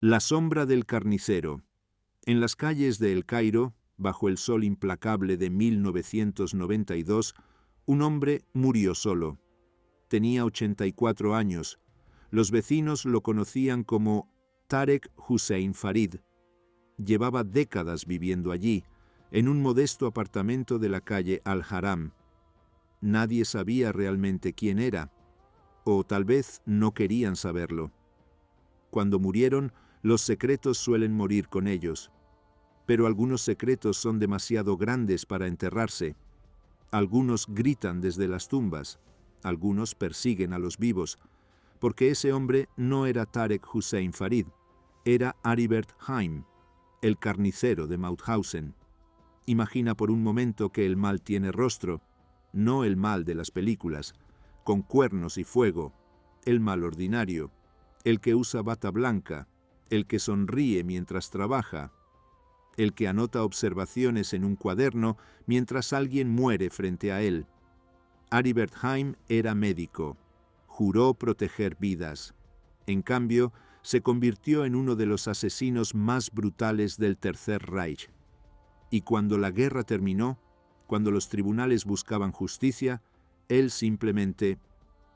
La sombra del carnicero. En las calles de El Cairo, bajo el sol implacable de 1992, un hombre murió solo. Tenía 84 años. Los vecinos lo conocían como Tarek Hussein Farid. Llevaba décadas viviendo allí, en un modesto apartamento de la calle Al-Haram. Nadie sabía realmente quién era, o tal vez no querían saberlo. Cuando murieron, los secretos suelen morir con ellos. Pero algunos secretos son demasiado grandes para enterrarse. Algunos gritan desde las tumbas, algunos persiguen a los vivos, porque ese hombre no era Tarek Hussein Farid, era Aribert Haim, el carnicero de Mauthausen. Imagina por un momento que el mal tiene rostro, no el mal de las películas, con cuernos y fuego, el mal ordinario, el que usa bata blanca, el que sonríe mientras trabaja, el que anota observaciones en un cuaderno mientras alguien muere frente a él. Aribert Haim era médico, juró proteger vidas. En cambio, se convirtió en uno de los asesinos más brutales del Tercer Reich. Y cuando la guerra terminó, cuando los tribunales buscaban justicia, él simplemente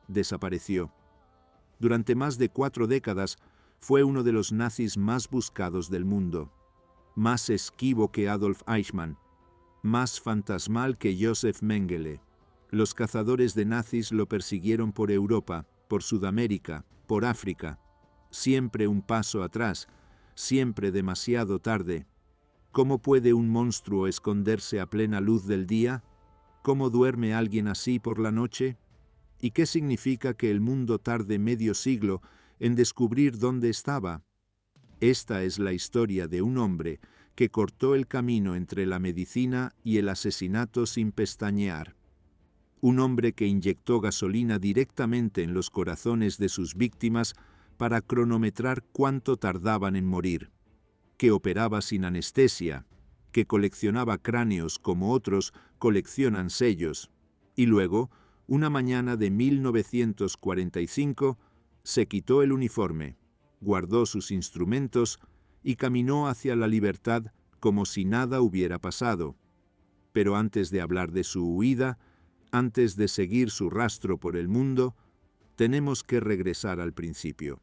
desapareció. Durante más de 4 décadas fue uno de los nazis más buscados del mundo, más esquivo que Adolf Eichmann, más fantasmal que Josef Mengele. Los cazadores de nazis lo persiguieron por Europa, por Sudamérica, por África. Siempre un paso atrás, siempre demasiado tarde. ¿Cómo puede un monstruo esconderse a plena luz del día? ¿Cómo duerme alguien así por la noche? ¿Y qué significa que el mundo tarde medio siglo en descubrir dónde estaba? Esta es la historia de un hombre que cortó el camino entre la medicina y el asesinato sin pestañear. Un hombre que inyectó gasolina directamente en los corazones de sus víctimas para cronometrar cuánto tardaban en morir, que operaba sin anestesia, que coleccionaba cráneos como otros coleccionan sellos, y luego, una mañana de 1945, se quitó el uniforme, guardó sus instrumentos y caminó hacia la libertad como si nada hubiera pasado. Pero antes de hablar de su huida, antes de seguir su rastro por el mundo, tenemos que regresar al principio.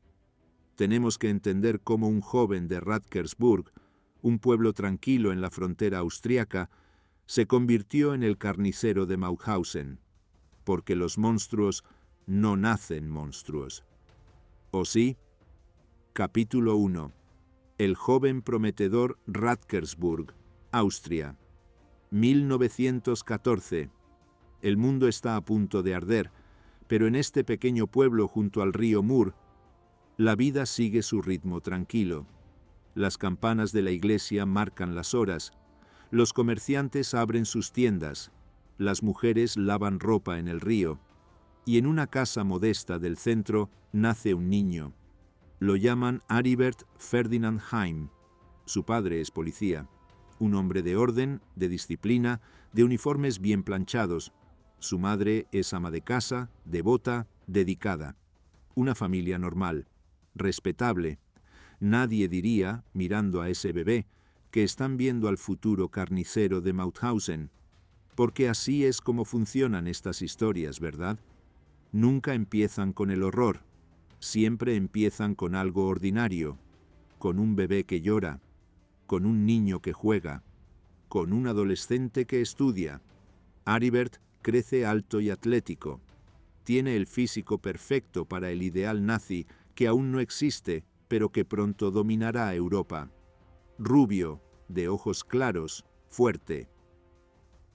Tenemos que entender cómo un joven de Radkersburg, un pueblo tranquilo en la frontera austriaca, se convirtió en el carnicero de Mauthausen, porque los monstruos no nacen monstruos. ¿O sí? Capítulo 1. El joven prometedor Radkersburg, Austria. 1914. El mundo está a punto de arder, pero en este pequeño pueblo junto al río Mur, la vida sigue su ritmo tranquilo. Las campanas de la iglesia marcan las horas, los comerciantes abren sus tiendas, las mujeres lavan ropa en el río, y en una casa modesta del centro nace un niño. Lo llaman Aribert Ferdinand Haim. Su padre es policía, un hombre de orden, de disciplina, de uniformes bien planchados. Su madre es ama de casa, devota, dedicada. Una familia normal, respetable. Nadie diría, mirando a ese bebé, que están viendo al futuro carnicero de Mauthausen, porque así es como funcionan estas historias, ¿verdad? Nunca empiezan con el horror, siempre empiezan con algo ordinario, con un bebé que llora, con un niño que juega, con un adolescente que estudia. Aribert crece alto y atlético. Tiene el físico perfecto para el ideal nazi que aún no existe, pero que pronto dominará Europa. Rubio, de ojos claros, fuerte.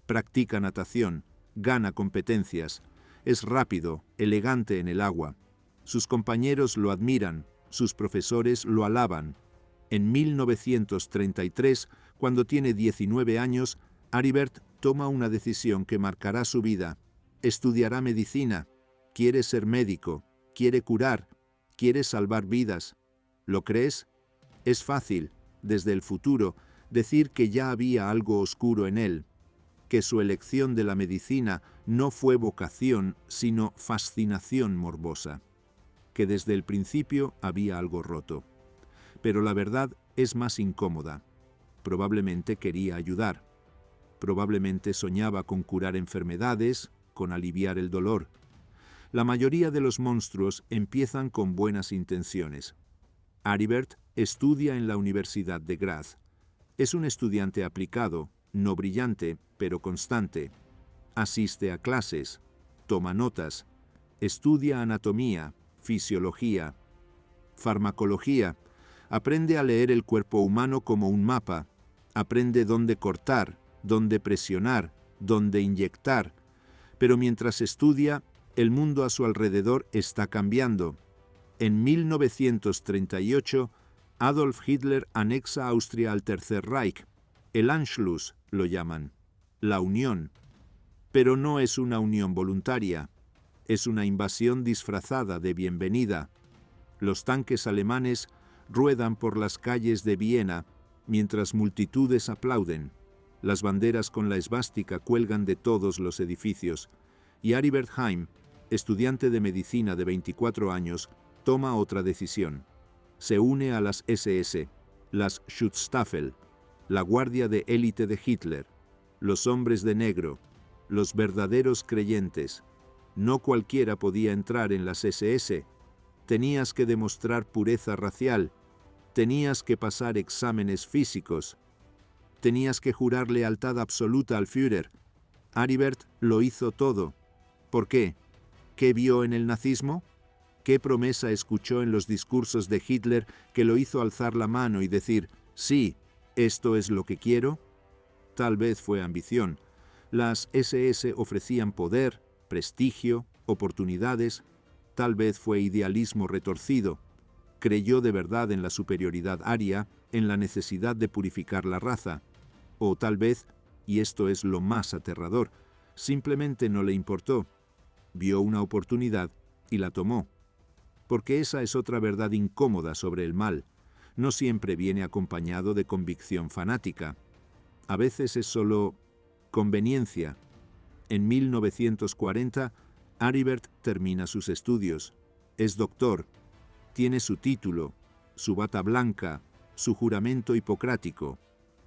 Practica natación, gana competencias, es rápido, elegante en el agua. Sus compañeros lo admiran, sus profesores lo alaban. En 1933, cuando tiene 19 años, Aribert toma una decisión que marcará su vida. Estudiará medicina, quiere ser médico, quiere curar, quiere salvar vidas. ¿Lo crees? Es fácil, desde el futuro, decir que ya había algo oscuro en él, que su elección de la medicina no fue vocación, sino fascinación morbosa, que desde el principio había algo roto. pero la verdad es más incómoda. Probablemente quería ayudar. Probablemente soñaba con curar enfermedades, con aliviar el dolor. La mayoría de los monstruos empiezan con buenas intenciones. Aribert estudia en la Universidad de Graz. Es un estudiante aplicado, no brillante, pero constante. Asiste a clases, toma notas, estudia anatomía, fisiología, farmacología, aprende a leer el cuerpo humano como un mapa, aprende dónde cortar, dónde presionar, dónde inyectar, pero mientras estudia, el mundo a su alrededor está cambiando. En 1938, Adolf Hitler anexa Austria al Tercer Reich. El Anschluss lo llaman, la unión. Pero no es una unión voluntaria, es una invasión disfrazada de bienvenida. Los tanques alemanes ruedan por las calles de Viena mientras multitudes aplauden. Las banderas con la esvástica cuelgan de todos los edificios, y Aribert Heim, estudiante de medicina de 24 años, toma otra decisión. Se une a las SS, las Schutzstaffel, la guardia de élite de Hitler, los hombres de negro, los verdaderos creyentes. No cualquiera podía entrar en las SS. Tenías que demostrar pureza racial, tenías que pasar exámenes físicos, tenías que jurar lealtad absoluta al Führer. Aribert lo hizo todo. ¿Por qué? ¿Qué vio en el nazismo? ¿Qué promesa escuchó en los discursos de Hitler que lo hizo alzar la mano y decir, sí, esto es lo que quiero? Tal vez fue ambición. Las SS ofrecían poder, prestigio, oportunidades. Tal vez fue idealismo retorcido. Creyó de verdad en la superioridad aria, en la necesidad de purificar la raza. O tal vez, y esto es lo más aterrador, simplemente no le importó. Vio una oportunidad y la tomó. Porque esa es otra verdad incómoda sobre el mal. No siempre viene acompañado de convicción fanática. A veces es solo conveniencia. En 1940, Aribert termina sus estudios. Es doctor. Tiene su título, su bata blanca, su juramento hipocrático.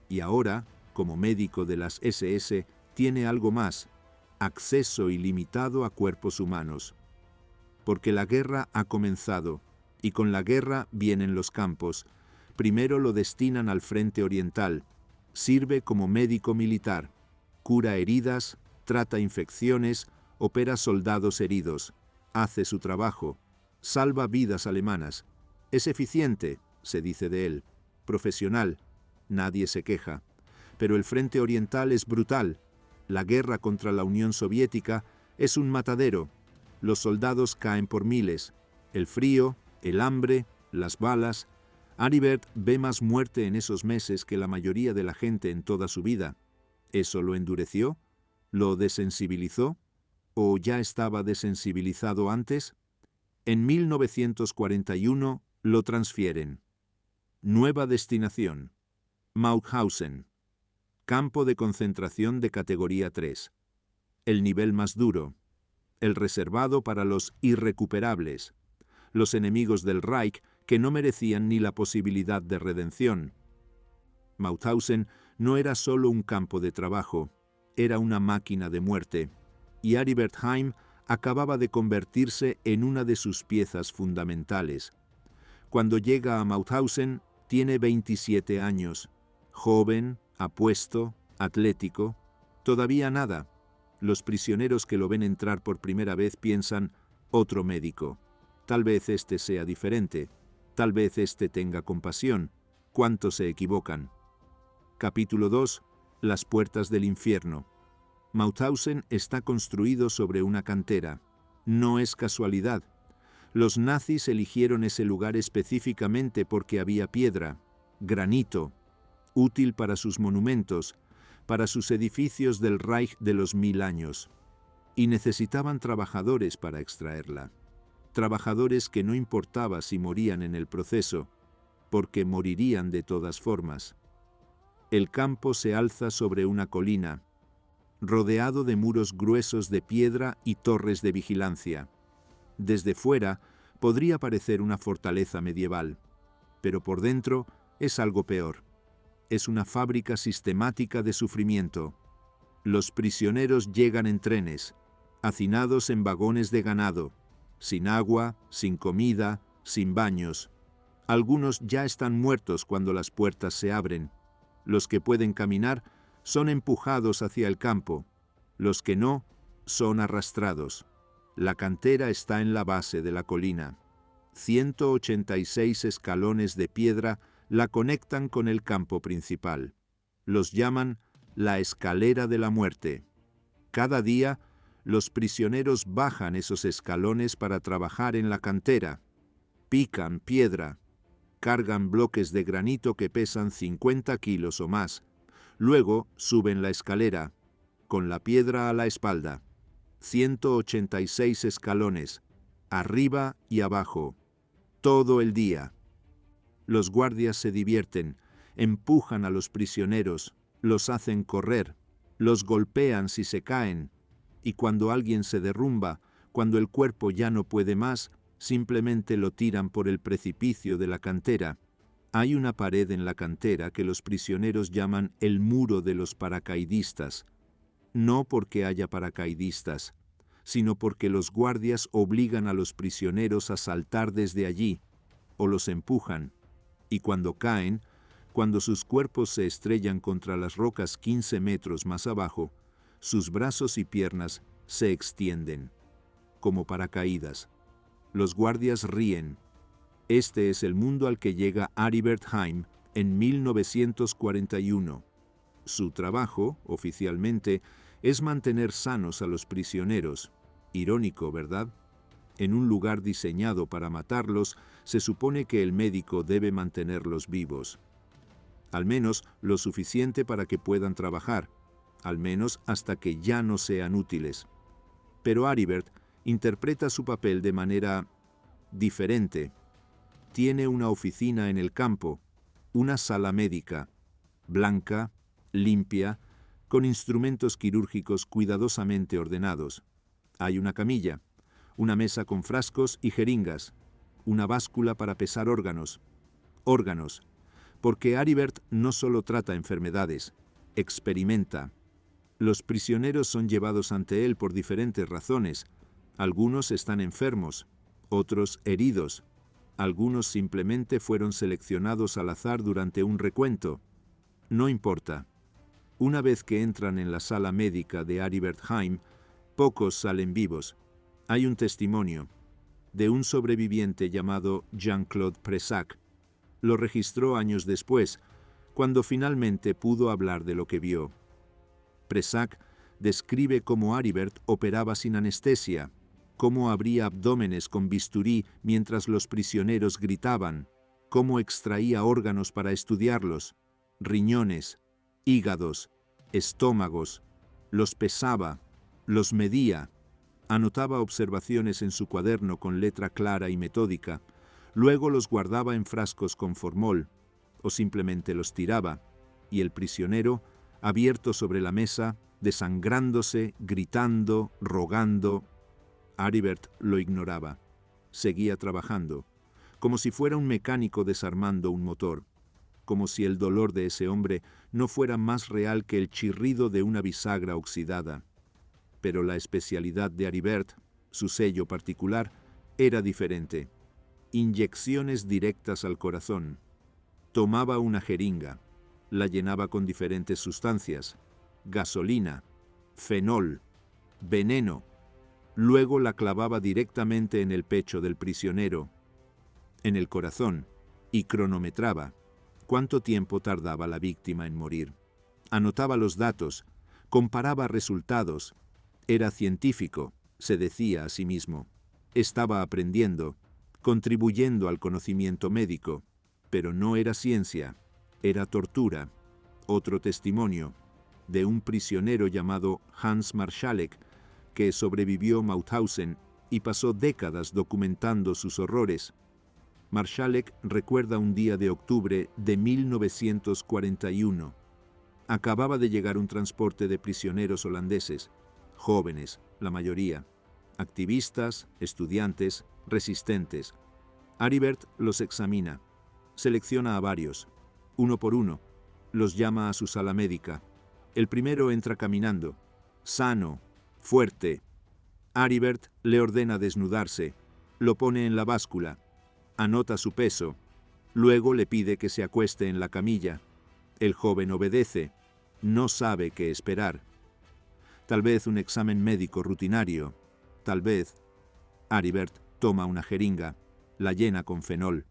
Y ahora, como médico de las SS, tiene algo más: acceso ilimitado a cuerpos humanos. Porque la guerra ha comenzado, y con la guerra vienen los campos. Primero lo destinan al frente oriental. Sirve como médico militar. Cura heridas, trata infecciones, opera soldados heridos. Hace su trabajo. Salva vidas alemanas. Es eficiente, se dice de él. Profesional. Nadie se queja. Pero el frente oriental es brutal. La guerra contra la Unión Soviética es un matadero. Los soldados caen por miles. El frío, el hambre, las balas. Aribert ve más muerte en esos meses que la mayoría de la gente en toda su vida. ¿Eso lo endureció? ¿Lo desensibilizó? ¿O ya estaba desensibilizado antes? En 1941 lo transfieren. Nueva destinación. Mauthausen. Campo de concentración de categoría 3. El nivel más duro. El reservado para los irrecuperables. Los enemigos del Reich que no merecían ni la posibilidad de redención. Mauthausen no era solo un campo de trabajo, era una máquina de muerte, y Aribert Heim acababa de convertirse en una de sus piezas fundamentales. Cuando llega a Mauthausen, tiene 27 años, joven, apuesto, atlético, todavía nada. Los prisioneros que lo ven entrar por primera vez piensan, otro médico. Tal vez este sea diferente, tal vez este tenga compasión. ¿Cuántos se equivocan? Capítulo 2. Las puertas del infierno. Mauthausen está construido sobre una cantera. No es casualidad. Los nazis eligieron ese lugar específicamente porque había piedra, granito, útil para sus monumentos, para sus edificios del Reich de los 1000 años. Y necesitaban trabajadores para extraerla. Trabajadores que no importaba si morían en el proceso, porque morirían de todas formas. El campo se alza sobre una colina, rodeado de muros gruesos de piedra y torres de vigilancia. Desde fuera podría parecer una fortaleza medieval. pero por dentro es algo peor. Es una fábrica sistemática de sufrimiento. Los prisioneros llegan en trenes, hacinados en vagones de ganado, sin agua, sin comida, sin baños. Algunos ya están muertos cuando las puertas se abren. Los que pueden caminar son empujados hacia el campo. Los que no, son arrastrados. La cantera está en la base de la colina. 186 escalones de piedra la conectan con el campo principal. Los llaman la escalera de la muerte. Cada día, los prisioneros bajan esos escalones para trabajar en la cantera. Pican piedra, cargan bloques de granito que pesan 50 kilos o más. Luego suben la escalera, con la piedra a la espalda. 186 escalones, arriba y abajo, todo el día. Los guardias se divierten, empujan a los prisioneros, los hacen correr, los golpean si se caen, y cuando alguien se derrumba, cuando el cuerpo ya no puede más, simplemente lo tiran por el precipicio de la cantera. Hay una pared en la cantera que los prisioneros llaman el muro de los paracaidistas, no porque haya paracaidistas, sino porque los guardias obligan a los prisioneros a saltar desde allí, o los empujan, y cuando caen, cuando sus cuerpos se estrellan contra las rocas 15 metros más abajo, sus brazos y piernas se extienden, como paracaídas. Los guardias ríen. Este es el mundo al que llega Aribert Haim en 1941. Su trabajo, oficialmente, es mantener sanos a los prisioneros. Irónico, ¿verdad? En un lugar diseñado para matarlos, se supone que el médico debe mantenerlos vivos. Al menos lo suficiente para que puedan trabajar, al menos hasta que ya no sean útiles. Pero Aribert interpreta su papel de manera diferente. Tiene una oficina en el campo, una sala médica, blanca, limpia, con instrumentos quirúrgicos cuidadosamente ordenados. Hay una camilla, una mesa con frascos y jeringas, una báscula para pesar órganos, porque Aribert no solo trata enfermedades, experimenta. Los prisioneros son llevados ante él por diferentes razones. Algunos están enfermos, otros heridos, algunos simplemente fueron seleccionados al azar durante un recuento. No importa. Una vez que entran en la sala médica de Aribert Haim, pocos salen vivos. Hay un testimonio de un sobreviviente llamado Jean-Claude Pressac. Lo registró años después, cuando finalmente pudo hablar de lo que vio. Pressac describe cómo Aribert operaba sin anestesia, cómo abría abdómenes con bisturí mientras los prisioneros gritaban, cómo extraía órganos para estudiarlos, riñones, hígados, estómagos, los pesaba, los medía, anotaba observaciones en su cuaderno con letra clara y metódica, luego los guardaba en frascos con formol, o simplemente los tiraba, y el prisionero, abierto sobre la mesa, desangrándose, gritando, rogando. Aribert lo ignoraba. Seguía trabajando, como si fuera un mecánico desarmando un motor, como si el dolor de ese hombre no fuera más real que el chirrido de una bisagra oxidada. Pero la especialidad de Aribert, su sello particular, era diferente. Inyecciones directas al corazón. Tomaba una jeringa, la llenaba con diferentes sustancias, gasolina, fenol, veneno. Luego la clavaba directamente en el pecho del prisionero, en el corazón, y cronometraba cuánto tiempo tardaba la víctima en morir. Anotaba los datos, comparaba resultados. Era científico, se decía a sí mismo. Estaba aprendiendo, contribuyendo al conocimiento médico, pero no era ciencia, era tortura. Otro testimonio, de un prisionero llamado Hans Marschalek, que sobrevivió Mauthausen y pasó décadas documentando sus horrores. Marschalek recuerda un día de octubre de 1941. Acababa de llegar un transporte de prisioneros holandeses, jóvenes, la mayoría, activistas, estudiantes, resistentes. Aribert los examina. Selecciona a varios, uno por uno. Los llama a su sala médica. El primero entra caminando, sano, fuerte. Aribert le ordena desnudarse, lo pone en la báscula, anota su peso, luego le pide que se acueste en la camilla. El joven obedece, no sabe qué esperar. Tal vez un examen médico rutinario, tal vez. Aribert toma una jeringa, la llena con fenol,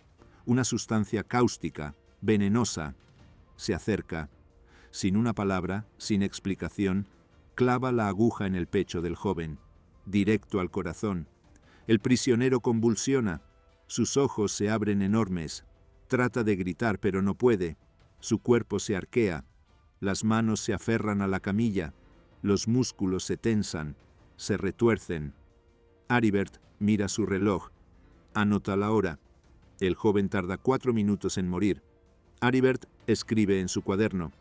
una sustancia cáustica, venenosa. Se acerca, sin una palabra, sin explicación, clava la aguja en el pecho del joven, directo al corazón. El prisionero convulsiona, sus ojos se abren enormes, trata de gritar pero no puede, su cuerpo se arquea, las manos se aferran a la camilla, los músculos se tensan, se retuercen. Aribert mira su reloj, anota la hora. El joven tarda 4 minutos en morir. Aribert escribe en su cuaderno: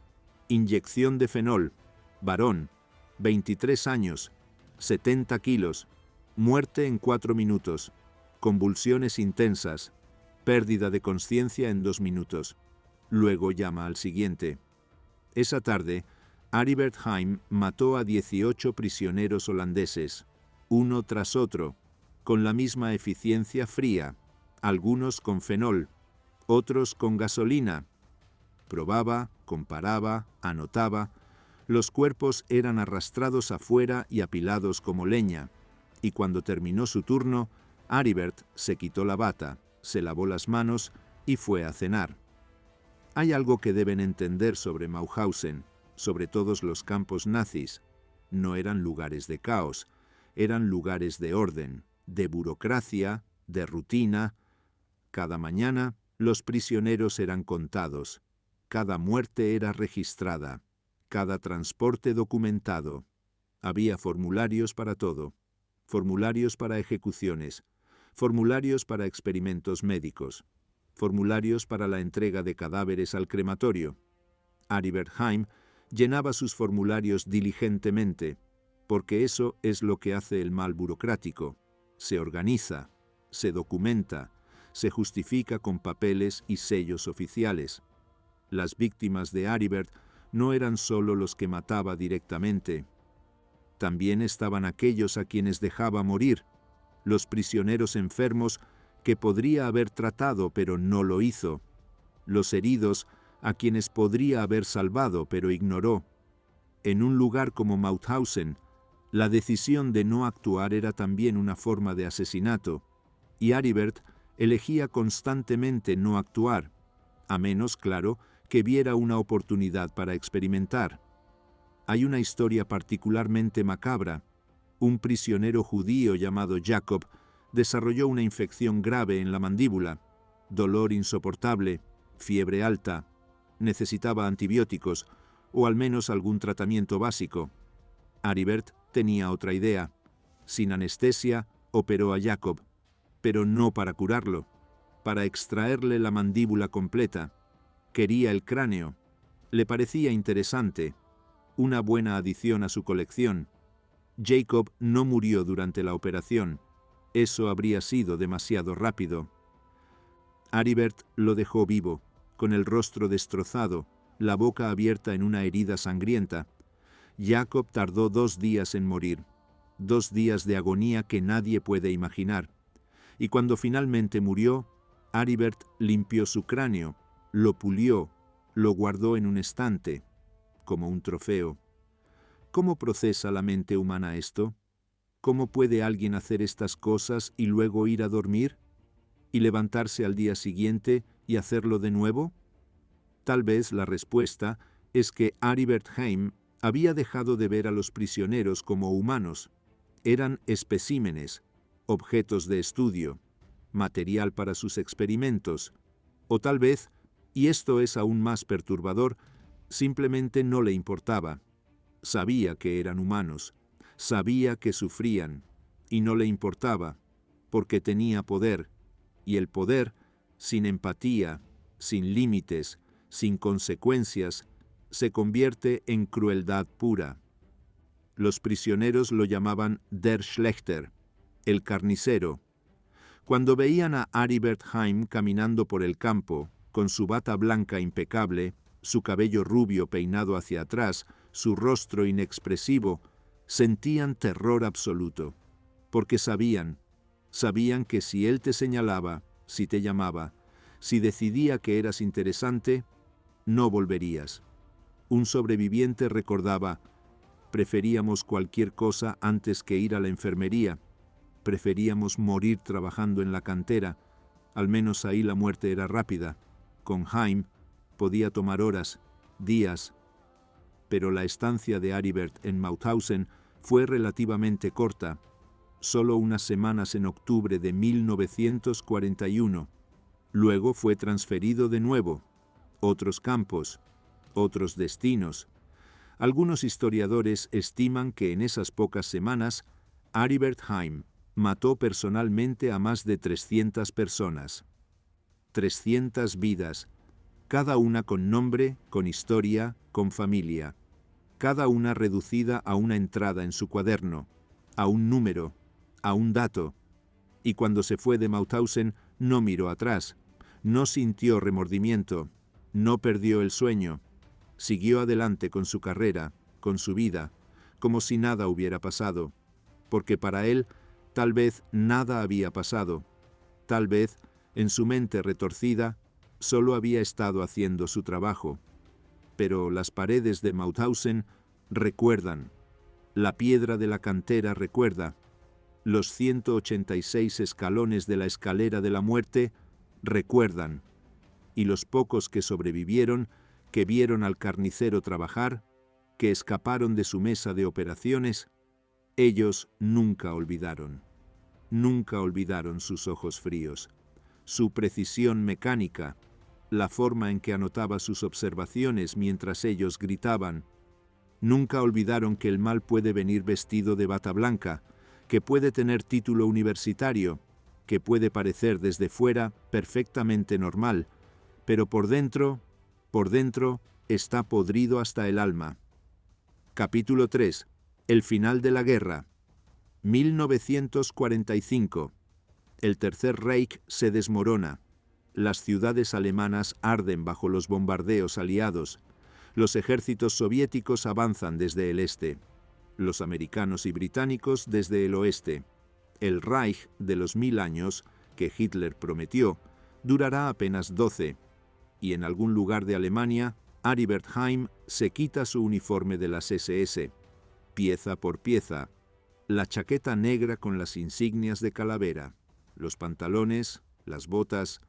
inyección de fenol, varón, 23 años, 70 kilos, muerte en 4 minutos, convulsiones intensas, pérdida de conciencia en 2 minutos. Luego llama al siguiente. Esa tarde, Aribert Haim mató a 18 prisioneros holandeses, uno tras otro, con la misma eficiencia fría, algunos con fenol, otros con gasolina. Probaba, comparaba, anotaba. Los cuerpos eran arrastrados afuera y apilados como leña, y cuando terminó su turno, Aribert se quitó la bata, se lavó las manos y fue a cenar. Hay algo que deben entender sobre Mauthausen, sobre todos los campos nazis. No eran lugares de caos, eran lugares de orden, de burocracia, de rutina. Cada mañana los prisioneros eran contados, cada muerte era registrada, cada transporte documentado. Había formularios para todo, formularios para ejecuciones, formularios para experimentos médicos, formularios para la entrega de cadáveres al crematorio. Aribert Haim llenaba sus formularios diligentemente, porque eso es lo que hace el mal burocrático. Se organiza, se documenta, se justifica con papeles y sellos oficiales. Las víctimas de Aribert no eran solo los que mataba directamente. También estaban aquellos a quienes dejaba morir, los prisioneros enfermos que podría haber tratado pero no lo hizo, los heridos a quienes podría haber salvado pero ignoró. En un lugar como Mauthausen, la decisión de no actuar era también una forma de asesinato, y Aribert elegía constantemente no actuar, a menos, claro, que viera una oportunidad para experimentar. Hay una historia particularmente macabra. Un prisionero judío llamado Jacob desarrolló una infección grave en la mandíbula, dolor insoportable, fiebre alta, necesitaba antibióticos o al menos algún tratamiento básico. Aribert tenía otra idea. Sin anestesia, operó a Jacob, pero no para curarlo, para extraerle la mandíbula completa. Quería el cráneo. Le parecía interesante, una buena adición a su colección. Jacob no murió durante la operación. Eso habría sido demasiado rápido. Aribert lo dejó vivo, con el rostro destrozado, la boca abierta en una herida sangrienta. Jacob tardó 2 días en morir, 2 días de agonía que nadie puede imaginar. Y cuando finalmente murió, Aribert limpió su cráneo, lo pulió, lo guardó en un estante, como un trofeo. ¿Cómo procesa la mente humana esto? ¿Cómo puede alguien hacer estas cosas y luego ir a dormir? ¿Y levantarse al día siguiente y hacerlo de nuevo? Tal vez la respuesta es que Aribert Haim había dejado de ver a los prisioneros como humanos. Eran especímenes, objetos de estudio, material para sus experimentos, o tal vez, y esto es aún más perturbador, simplemente no le importaba. Sabía que eran humanos, sabía que sufrían, y no le importaba, porque tenía poder, y el poder, sin empatía, sin límites, sin consecuencias, se convierte en crueldad pura. Los prisioneros lo llamaban Der Schlechter, el carnicero. Cuando veían a Aribert Haim caminando por el campo, con su bata blanca impecable, su cabello rubio peinado hacia atrás, su rostro inexpresivo, sentían terror absoluto, porque sabían que si él te señalaba, si te llamaba, si decidía que eras interesante, no volverías. Un sobreviviente recordaba: preferíamos cualquier cosa antes que ir a la enfermería, preferíamos morir trabajando en la cantera, al menos ahí la muerte era rápida. Con Haim podía tomar horas, días, pero la estancia de Aribert en Mauthausen fue relativamente corta, solo unas semanas en octubre de 1941. Luego fue transferido de nuevo. Otros campos, otros destinos. Algunos historiadores estiman que en esas pocas semanas, Aribert Haim mató personalmente a más de 300 personas. 300 vidas, cada una con nombre, con historia, con familia, cada una reducida a una entrada en su cuaderno, a un número, a un dato. Y cuando se fue de Mauthausen, no miró atrás, no sintió remordimiento, no perdió el sueño, siguió adelante con su carrera, con su vida, como si nada hubiera pasado, porque para él tal vez nada había pasado, tal vez, en su mente retorcida, solo había estado haciendo su trabajo. Pero las paredes de Mauthausen recuerdan, la piedra de la cantera recuerda, los 186 escalones de la escalera de la muerte recuerdan, y los pocos que sobrevivieron, que vieron al carnicero trabajar, que escaparon de su mesa de operaciones, ellos nunca olvidaron sus ojos fríos, su precisión mecánica, la forma en que anotaba sus observaciones mientras ellos gritaban. Nunca olvidaron que el mal puede venir vestido de bata blanca, que puede tener título universitario, que puede parecer desde fuera perfectamente normal, pero por dentro está podrido hasta el alma. Capítulo 3. El final de la guerra. 1945. El Tercer Reich se desmorona. Las ciudades alemanas arden bajo los bombardeos aliados. Los ejércitos soviéticos avanzan desde el este. Los americanos y británicos desde el oeste. El Reich de los 1000 años, que Hitler prometió, durará apenas 12, y en algún lugar de Alemania, Aribert Haim se quita su uniforme de las SS, pieza por pieza, la chaqueta negra con las insignias de calavera, los pantalones, las botas,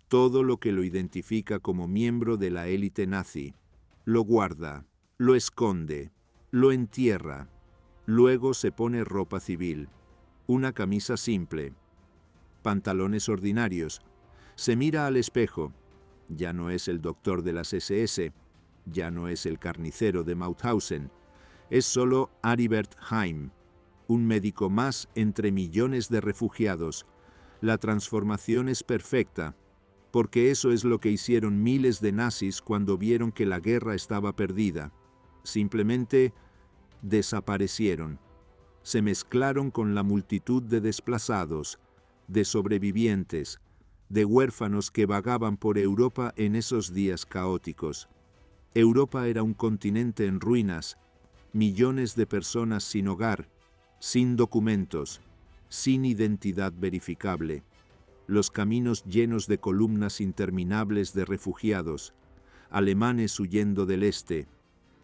todo lo que lo identifica como miembro de la élite nazi. Lo guarda, lo esconde, lo entierra. Luego se pone ropa civil, una camisa simple, pantalones ordinarios. Se mira al espejo. Ya no es el doctor de las SS, ya no es el carnicero de Mauthausen. Es solo Aribert Haim, un médico más entre millones de refugiados. La transformación es perfecta, porque eso es lo que hicieron miles de nazis cuando vieron que la guerra estaba perdida. Simplemente desaparecieron. Se mezclaron con la multitud de desplazados, de sobrevivientes, de huérfanos que vagaban por Europa en esos días caóticos. Europa era un continente en ruinas, millones de personas sin hogar, sin documentos, sin identidad verificable, los caminos llenos de columnas interminables de refugiados, alemanes huyendo del este,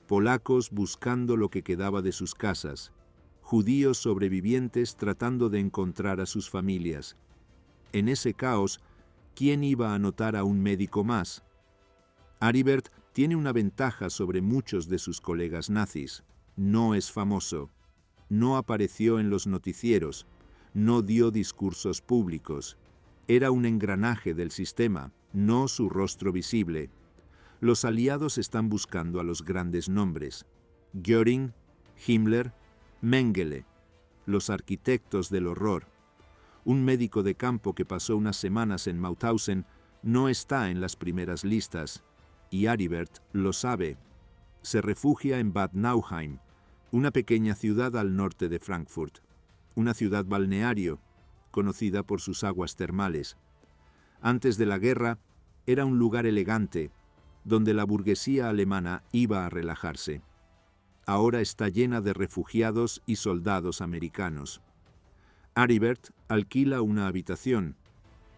polacos buscando lo que quedaba de sus casas, judíos sobrevivientes tratando de encontrar a sus familias. En ese caos, ¿quién iba a notar a un médico más? Aribert tiene una ventaja sobre muchos de sus colegas nazis. No es famoso, no apareció en los noticieros, no dio discursos públicos. Era un engranaje del sistema, no su rostro visible. Los aliados están buscando a los grandes nombres: Göring, Himmler, Mengele, los arquitectos del horror. Un médico de campo que pasó unas semanas en Mauthausen no está en las primeras listas, y Aribert lo sabe. Se refugia en Bad Nauheim, una pequeña ciudad al norte de Frankfurt, una ciudad balneario, conocida por sus aguas termales. Antes de la guerra, era un lugar elegante, donde la burguesía alemana iba a relajarse. Ahora está llena de refugiados y soldados americanos. Aribert alquila una habitación,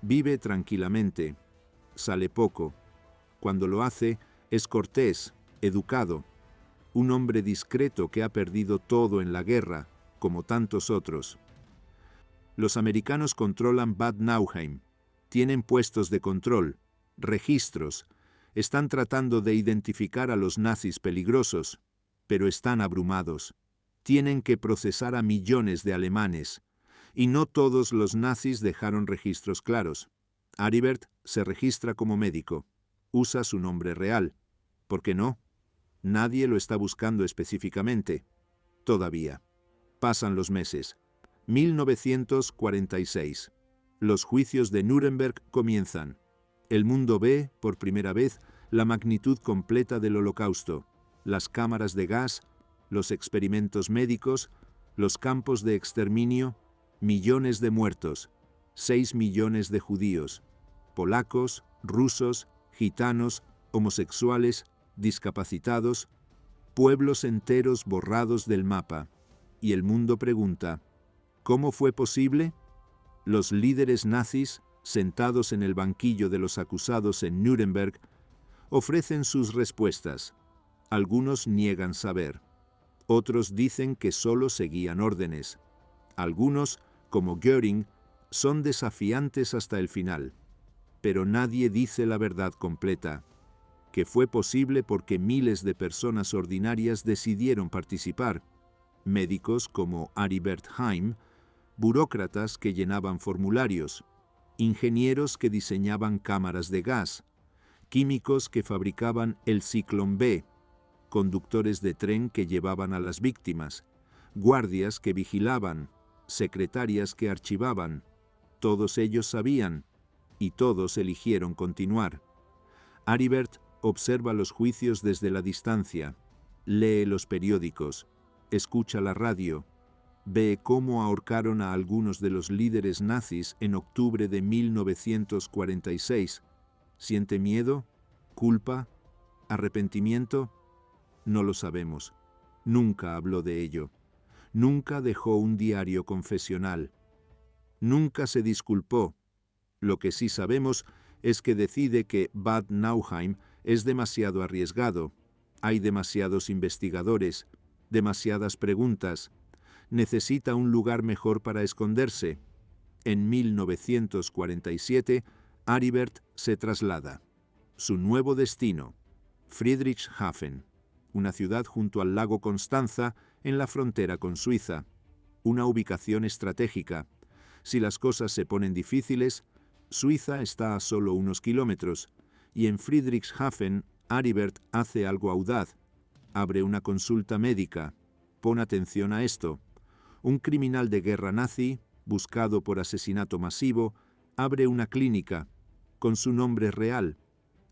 vive tranquilamente, sale poco. Cuando lo hace, es cortés, educado, un hombre discreto que ha perdido todo en la guerra, como tantos otros. Los americanos controlan Bad Nauheim, tienen puestos de control, registros, están tratando de identificar a los nazis peligrosos, pero están abrumados. Tienen que procesar a millones de alemanes, y no todos los nazis dejaron registros claros. Aribert se registra como médico, usa su nombre real. ¿Por qué no? Nadie lo está buscando específicamente. Todavía. Pasan los meses. 1946. Los juicios de Nuremberg comienzan. El mundo ve, por primera vez, la magnitud completa del Holocausto, las cámaras de gas, los experimentos médicos, los campos de exterminio, millones de muertos, 6 millones de judíos, polacos, rusos, gitanos, homosexuales, discapacitados, pueblos enteros borrados del mapa. Y el mundo pregunta, ¿cómo fue posible? Los líderes nazis, sentados en el banquillo de los acusados en Nuremberg, ofrecen sus respuestas. Algunos niegan saber. Otros dicen que solo seguían órdenes. Algunos, como Göring, son desafiantes hasta el final. Pero nadie dice la verdad completa, que fue posible porque miles de personas ordinarias decidieron participar. Médicos como Aribert Heim, burócratas que llenaban formularios, ingenieros que diseñaban cámaras de gas, químicos que fabricaban el Ciclón B, conductores de tren que llevaban a las víctimas, guardias que vigilaban, secretarias que archivaban. Todos ellos sabían, y todos eligieron continuar. Aribert observa los juicios desde la distancia, lee los periódicos, escucha la radio, ve cómo ahorcaron a algunos de los líderes nazis en octubre de 1946. ¿Siente miedo? ¿Culpa? ¿Arrepentimiento? No lo sabemos. Nunca habló de ello. Nunca dejó un diario confesional. Nunca se disculpó. Lo que sí sabemos es que decide que Bad Nauheim es demasiado arriesgado. Hay demasiados investigadores, demasiadas preguntas. Necesita un lugar mejor para esconderse. En 1947, Aribert se traslada. Su nuevo destino, Friedrichshafen, una ciudad junto al lago Constanza en la frontera con Suiza. Una ubicación estratégica. Si las cosas se ponen difíciles, Suiza está a solo unos kilómetros, y en Friedrichshafen, Aribert hace algo audaz. Abre una consulta médica. Pon atención a esto. Un criminal de guerra nazi, buscado por asesinato masivo, abre una clínica, con su nombre real,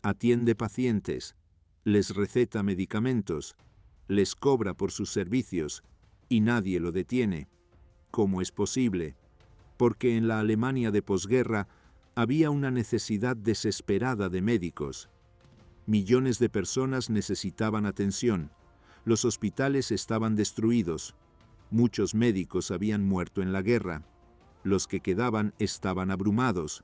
atiende pacientes, les receta medicamentos, les cobra por sus servicios, y nadie lo detiene. ¿Cómo es posible? Porque en la Alemania de posguerra había una necesidad desesperada de médicos. Millones de personas necesitaban atención. Los hospitales estaban destruidos. Muchos médicos habían muerto en la guerra. Los que quedaban estaban abrumados.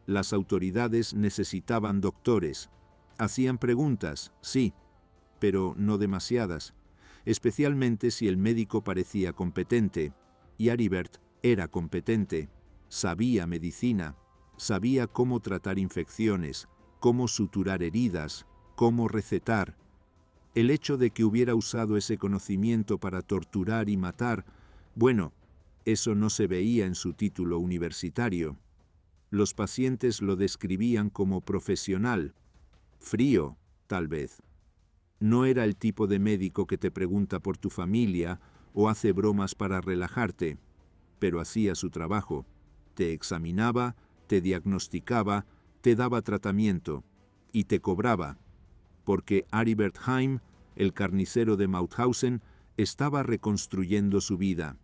Las autoridades necesitaban doctores. Hacían preguntas, sí, pero no demasiadas, especialmente si el médico parecía competente. Y Aribert era competente. Sabía medicina, sabía cómo tratar infecciones, cómo suturar heridas, cómo recetar. El hecho de que hubiera usado ese conocimiento para torturar y matar, bueno, eso no se veía en su título universitario. Los pacientes lo describían como profesional, frío, tal vez. No era el tipo de médico que te pregunta por tu familia o hace bromas para relajarte, pero hacía su trabajo. Te examinaba, te diagnosticaba, te daba tratamiento y te cobraba. Porque Aribert Heim, el carnicero de Mauthausen, estaba reconstruyendo su vida.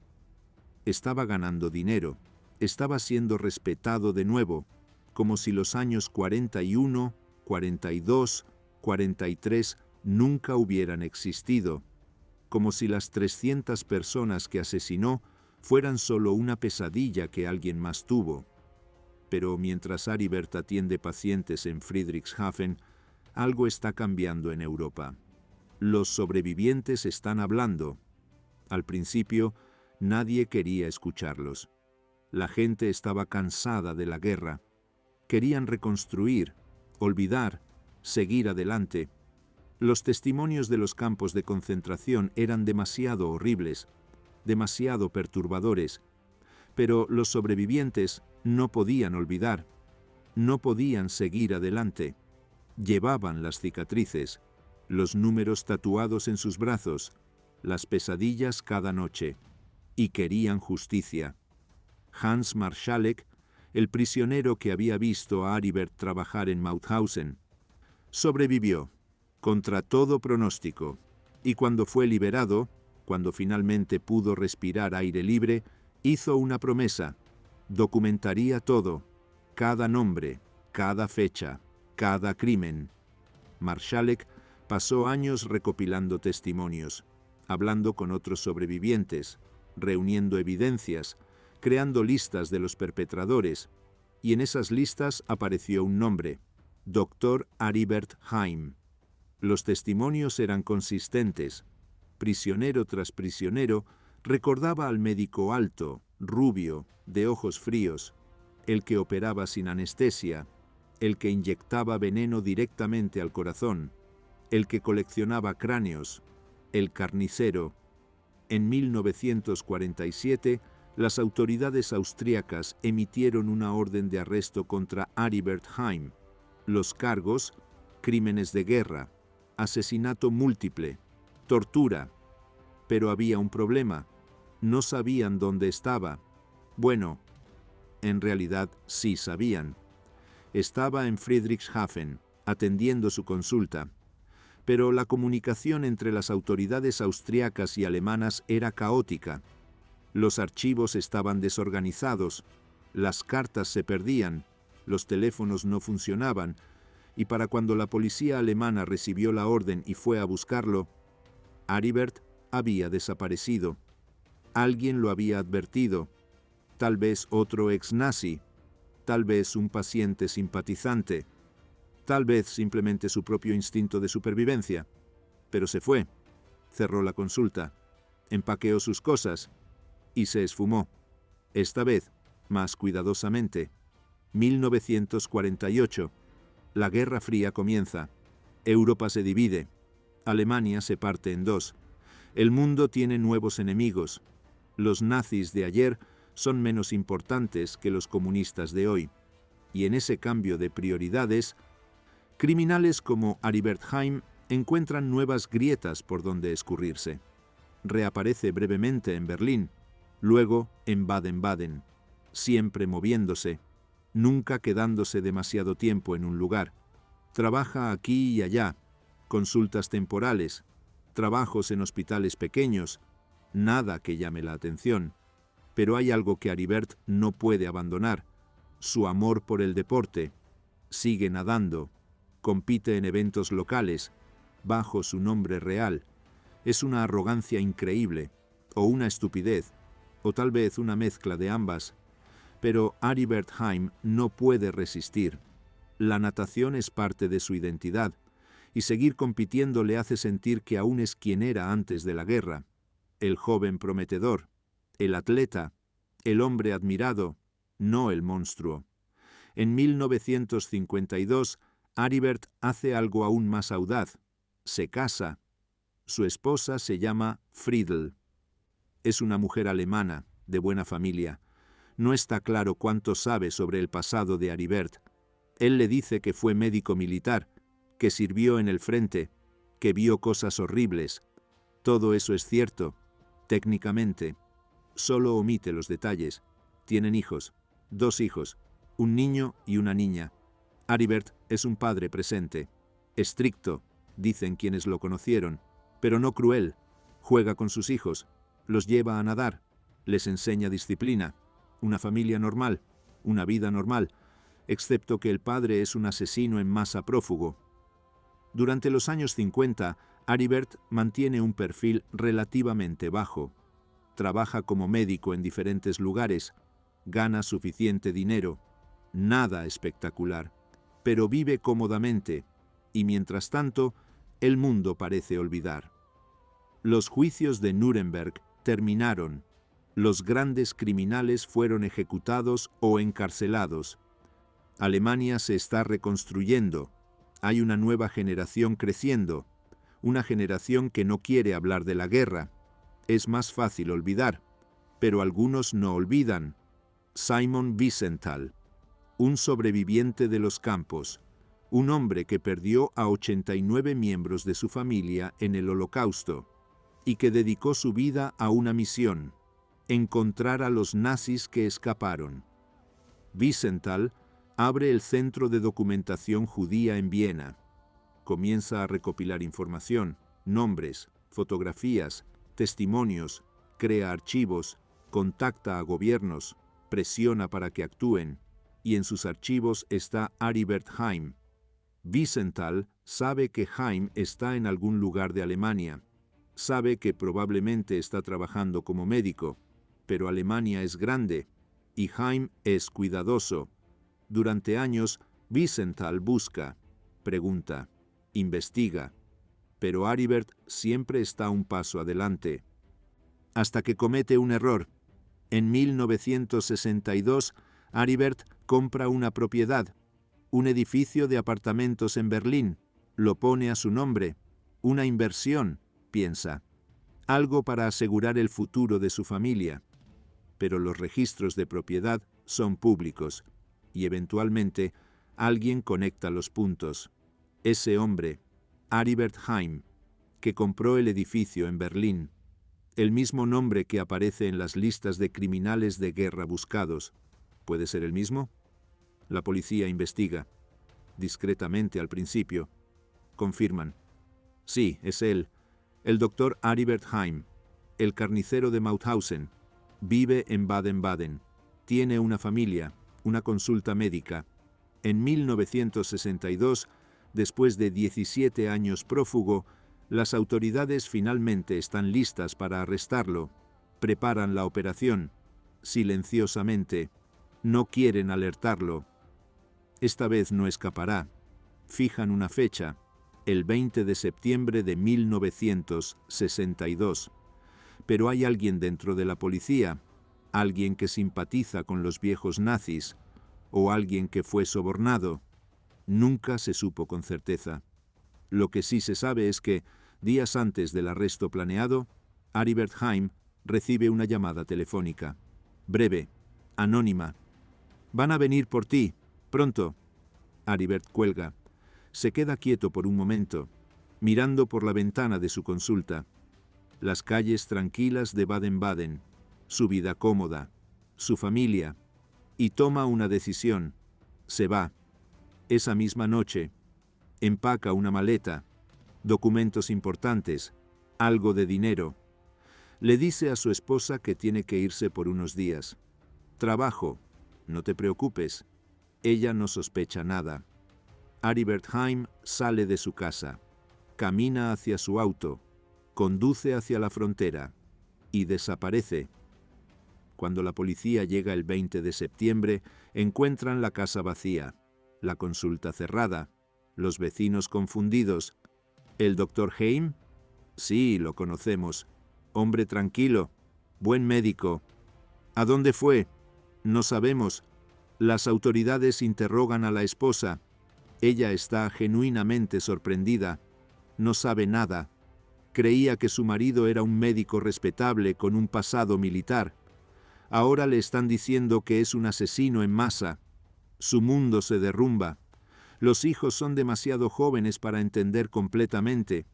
Estaba ganando dinero, estaba siendo respetado de nuevo, como si los años 41, 42, 43 nunca hubieran existido, como si las 300 personas que asesinó fueran solo una pesadilla que alguien más tuvo. Pero mientras Aribert atiende pacientes en Friedrichshafen, algo está cambiando en Europa. Los sobrevivientes están hablando. Al principio, nadie quería escucharlos. La gente estaba cansada de la guerra. Querían reconstruir, olvidar, seguir adelante. Los testimonios de los campos de concentración eran demasiado horribles, demasiado perturbadores, pero los sobrevivientes no podían olvidar, no podían seguir adelante. Llevaban las cicatrices, los números tatuados en sus brazos, las pesadillas cada noche, y querían justicia. Hans Marschalek, el prisionero que había visto a Aribert trabajar en Mauthausen, sobrevivió, contra todo pronóstico, y cuando fue liberado, cuando finalmente pudo respirar aire libre, hizo una promesa: documentaría todo, cada nombre, cada fecha, cada crimen. Marschalek pasó años recopilando testimonios, hablando con otros sobrevivientes, reuniendo evidencias, creando listas de los perpetradores, y en esas listas apareció un nombre: Dr. Aribert Heim. Los testimonios eran consistentes. Prisionero tras prisionero recordaba al médico alto, rubio, de ojos fríos, el que operaba sin anestesia, el que inyectaba veneno directamente al corazón, el que coleccionaba cráneos, el carnicero. En 1947, las autoridades austríacas emitieron una orden de arresto contra Aribert Heim. Los cargos: crímenes de guerra, asesinato múltiple, tortura. Pero había un problema. No sabían dónde estaba. Bueno, en realidad sí sabían. Estaba en Friedrichshafen, atendiendo su consulta. Pero la comunicación entre las autoridades austriacas y alemanas era caótica. Los archivos estaban desorganizados, las cartas se perdían, los teléfonos no funcionaban, y para cuando la policía alemana recibió la orden y fue a buscarlo, Aribert había desaparecido. Alguien lo había advertido, tal vez otro ex-nazi, tal vez un paciente simpatizante, tal vez simplemente su propio instinto de supervivencia. Pero se fue, cerró la consulta, empaqueó sus cosas y se esfumó. Esta vez, más cuidadosamente. 1948. La Guerra Fría comienza. Europa se divide. Alemania se parte en dos. El mundo tiene nuevos enemigos. Los nazis de ayer son menos importantes que los comunistas de hoy. Y en ese cambio de prioridades, criminales como Aribert Heim encuentran nuevas grietas por donde escurrirse. Reaparece brevemente en Berlín, luego en Baden-Baden, siempre moviéndose, nunca quedándose demasiado tiempo en un lugar. Trabaja aquí y allá, consultas temporales, trabajos en hospitales pequeños, nada que llame la atención. Pero hay algo que Aribert no puede abandonar: su amor por el deporte. Sigue nadando, compite en eventos locales, bajo su nombre real. Es una arrogancia increíble, o una estupidez, o tal vez una mezcla de ambas. Pero Aribert Heim no puede resistir. La natación es parte de su identidad, y seguir compitiendo le hace sentir que aún es quien era antes de la guerra: el joven prometedor, el atleta, el hombre admirado, no el monstruo. En 1952, Aribert hace algo aún más audaz: se casa. Su esposa se llama Friedel. Es una mujer alemana, de buena familia. No está claro cuánto sabe sobre el pasado de Aribert. Él le dice que fue médico militar, que sirvió en el frente, que vio cosas horribles. Todo eso es cierto, técnicamente. Solo omite los detalles. Tienen hijos, 2 hijos, un niño y una niña. Aribert es un padre presente, estricto, dicen quienes lo conocieron, pero no cruel. Juega con sus hijos, los lleva a nadar, les enseña disciplina, una familia normal, una vida normal, excepto que el padre es un asesino en masa prófugo. Durante los años 50, Aribert mantiene un perfil relativamente bajo. Trabaja como médico en diferentes lugares, gana suficiente dinero, nada espectacular, pero vive cómodamente, y mientras tanto, el mundo parece olvidar. Los juicios de Nuremberg terminaron. Los grandes criminales fueron ejecutados o encarcelados. Alemania se está reconstruyendo. Hay una nueva generación creciendo. Una generación que no quiere hablar de la guerra. Es más fácil olvidar, pero algunos no olvidan. Simon Wiesenthal, un sobreviviente de los campos, un hombre que perdió a 89 miembros de su familia en el Holocausto y que dedicó su vida a una misión: encontrar a los nazis que escaparon. Wiesenthal abre el Centro de Documentación Judía en Viena. Comienza a recopilar información, nombres, fotografías, testimonios, crea archivos, contacta a gobiernos, presiona para que actúen, y en sus archivos está Aribert Heim. Wiesenthal sabe que Heim está en algún lugar de Alemania, sabe que probablemente está trabajando como médico, pero Alemania es grande, y Heim es cuidadoso. Durante años, Wiesenthal busca, pregunta, investiga, pero Aribert siempre está un paso adelante. Hasta que comete un error. En 1962, Aribert compra una propiedad, un edificio de apartamentos en Berlín, lo pone a su nombre, una inversión, piensa, algo para asegurar el futuro de su familia. Pero los registros de propiedad son públicos, y eventualmente alguien conecta los puntos. Ese hombre, Aribert Heim, que compró el edificio en Berlín, el mismo nombre que aparece en las listas de criminales de guerra buscados. ¿Puede ser el mismo? La policía investiga. Discretamente al principio. Confirman. Sí, es él. El doctor Aribert Heim, el carnicero de Mauthausen. Vive en Baden-Baden. Tiene una familia, una consulta médica. En 1962, después de 17 años prófugo, las autoridades finalmente están listas para arrestarlo. Preparan la operación. Silenciosamente. No quieren alertarlo. Esta vez no escapará. Fijan una fecha, el 20 de septiembre de 1962. Pero hay alguien dentro de la policía, alguien que simpatiza con los viejos nazis, o alguien que fue sobornado. Nunca se supo con certeza. Lo que sí se sabe es que, días antes del arresto planeado, Aribert Heim recibe una llamada telefónica. Breve, anónima. «Van a venir por ti, pronto». Aribert cuelga. Se queda quieto por un momento, mirando por la ventana de su consulta. Las calles tranquilas de Baden-Baden, su vida cómoda, su familia, y toma una decisión. Se va. Esa misma noche, empaca una maleta, documentos importantes, algo de dinero. Le dice a su esposa que tiene que irse por unos días. Trabajo, no te preocupes. Ella no sospecha nada. Aribert Heim sale de su casa, camina hacia su auto, conduce hacia la frontera y desaparece. Cuando la policía llega el 20 de septiembre, encuentran la casa vacía, la consulta cerrada, los vecinos confundidos. ¿El doctor Heim? Sí, lo conocemos. Hombre tranquilo, buen médico. ¿A dónde fue? No sabemos. Las autoridades interrogan a la esposa. Ella está genuinamente sorprendida. No sabe nada. Creía que su marido era un médico respetable con un pasado militar. Ahora le están diciendo que es un asesino en masa. Su mundo se derrumba. Los hijos son demasiado jóvenes para entender completamente.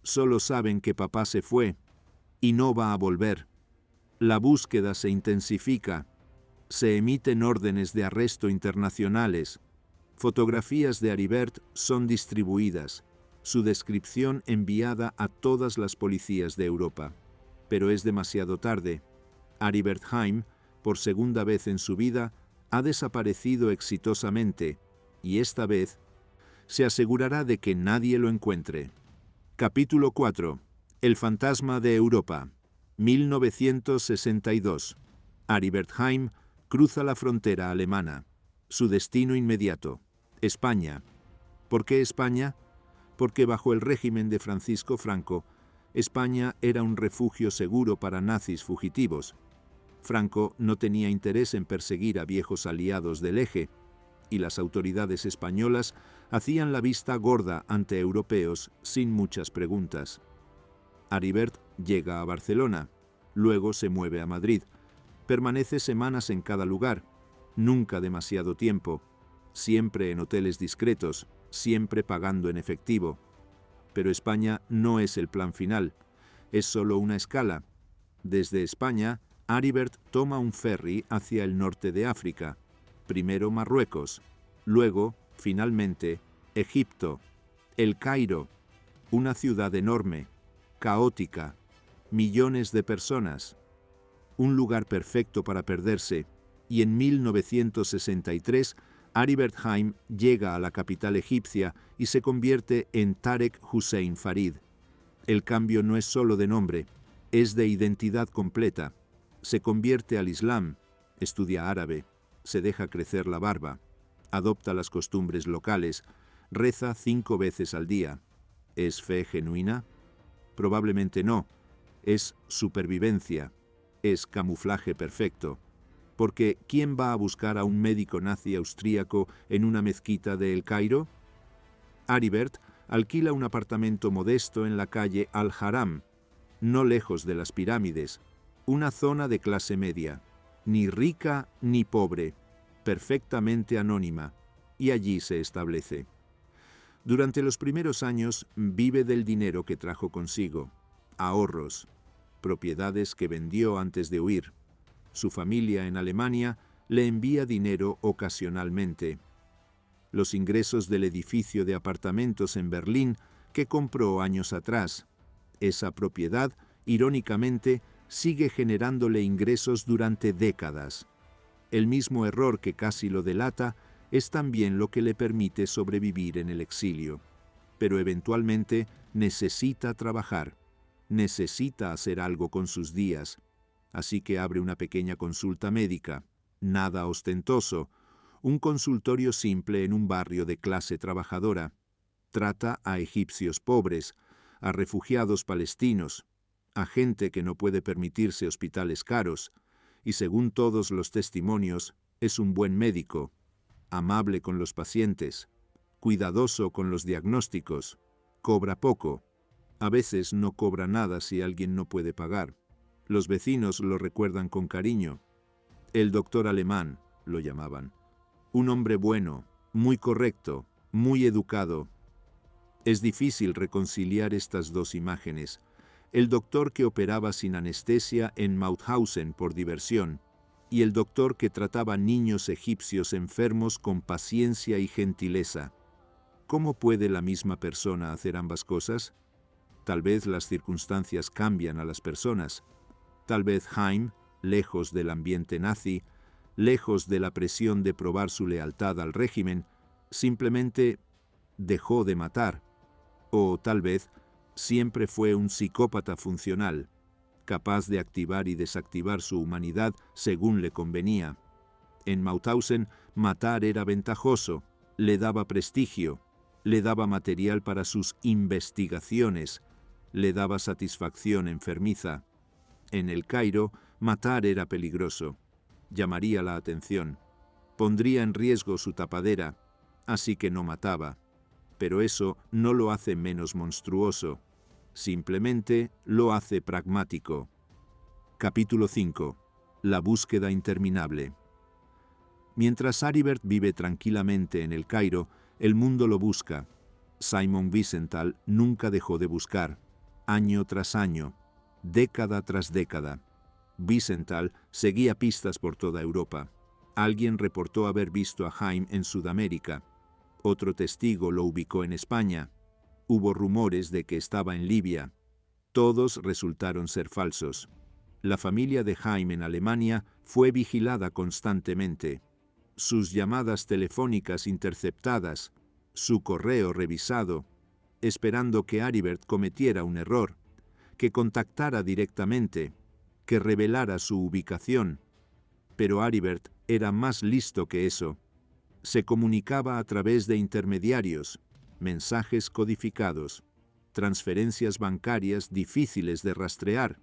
Solo saben que papá se fue y no va a volver. La búsqueda se intensifica. Se emiten órdenes de arresto internacionales. Fotografías de Aribert son distribuidas. Su descripción enviada a todas las policías de Europa. Pero es demasiado tarde. Aribert Heim, por segunda vez en su vida, Ha desaparecido exitosamente, y esta vez se asegurará de que nadie lo encuentre. Capítulo 4. El fantasma de Europa. 1962. Aribert Heim cruza la frontera alemana. Su destino inmediato: España. ¿Por qué España? Porque bajo el régimen de Francisco Franco, España era un refugio seguro para nazis fugitivos. Franco no tenía interés en perseguir a viejos aliados del Eje, y las autoridades españolas hacían la vista gorda ante europeos sin muchas preguntas. Aribert llega a Barcelona, luego se mueve a Madrid. Permanece semanas en cada lugar, nunca demasiado tiempo, siempre en hoteles discretos, siempre pagando en efectivo. Pero España no es el plan final, es solo una escala. Desde España, Aribert toma un ferry hacia el norte de África, primero Marruecos, luego, finalmente, Egipto, El Cairo, una ciudad enorme, caótica, millones de personas, un lugar perfecto para perderse, y en 1963 Aribert Heim llega a la capital egipcia y se convierte en Tarek Hussein Farid. El cambio no es solo de nombre, es de identidad completa. Se convierte al Islam, estudia árabe, se deja crecer la barba, adopta las costumbres locales, reza 5 veces al día. ¿Es fe genuina? Probablemente no. Es supervivencia. Es camuflaje perfecto. Porque ¿quién va a buscar a un médico nazi austríaco en una mezquita de El Cairo? Aribert alquila un apartamento modesto en la calle Al-Haram, no lejos de las pirámides, una zona de clase media, ni rica ni pobre, perfectamente anónima, y allí se establece. Durante los primeros años vive del dinero que trajo consigo, ahorros, propiedades que vendió antes de huir. Su familia en Alemania le envía dinero ocasionalmente. Los ingresos del edificio de apartamentos en Berlín que compró años atrás. Esa propiedad, irónicamente, sigue generándole ingresos durante décadas. El mismo error que casi lo delata es también lo que le permite sobrevivir en el exilio. Pero eventualmente necesita trabajar, necesita hacer algo con sus días, así que abre una pequeña consulta médica, nada ostentoso, un consultorio simple en un barrio de clase trabajadora. Trata a egipcios pobres, a refugiados palestinos, a gente que no puede permitirse hospitales caros, y según todos los testimonios, es un buen médico, amable con los pacientes, cuidadoso con los diagnósticos, cobra poco, a veces no cobra nada si alguien no puede pagar. Los vecinos lo recuerdan con cariño. El doctor alemán, lo llamaban. Un hombre bueno, muy correcto, muy educado. Es difícil reconciliar estas dos imágenes. El doctor que operaba sin anestesia en Mauthausen por diversión, y el doctor que trataba niños egipcios enfermos con paciencia y gentileza. ¿Cómo puede la misma persona hacer ambas cosas? Tal vez las circunstancias cambian a las personas. Tal vez Heim, lejos del ambiente nazi, lejos de la presión de probar su lealtad al régimen, simplemente dejó de matar. O tal vez siempre fue un psicópata funcional, capaz de activar y desactivar su humanidad según le convenía. En Mauthausen, matar era ventajoso, le daba prestigio, le daba material para sus investigaciones, le daba satisfacción enfermiza. En El Cairo, matar era peligroso, llamaría la atención, pondría en riesgo su tapadera, así que no mataba. Pero eso no lo hace menos monstruoso, simplemente lo hace pragmático. Capítulo 5. La búsqueda interminable. Mientras Aribert vive tranquilamente en El Cairo, el mundo lo busca. Simon Wiesenthal nunca dejó de buscar, año tras año, década tras década. Wiesenthal seguía pistas por toda Europa. Alguien reportó haber visto a Heim en Sudamérica. Otro testigo lo ubicó en España. Hubo rumores de que estaba en Libia. Todos resultaron ser falsos. La familia de Heim en Alemania fue vigilada constantemente. sus llamadas telefónicas interceptadas, su correo revisado, esperando que Aribert cometiera un error, que contactara directamente, que revelara su ubicación. Pero Aribert era más listo que eso. Se comunicaba a través de intermediarios, mensajes codificados, transferencias bancarias difíciles de rastrear.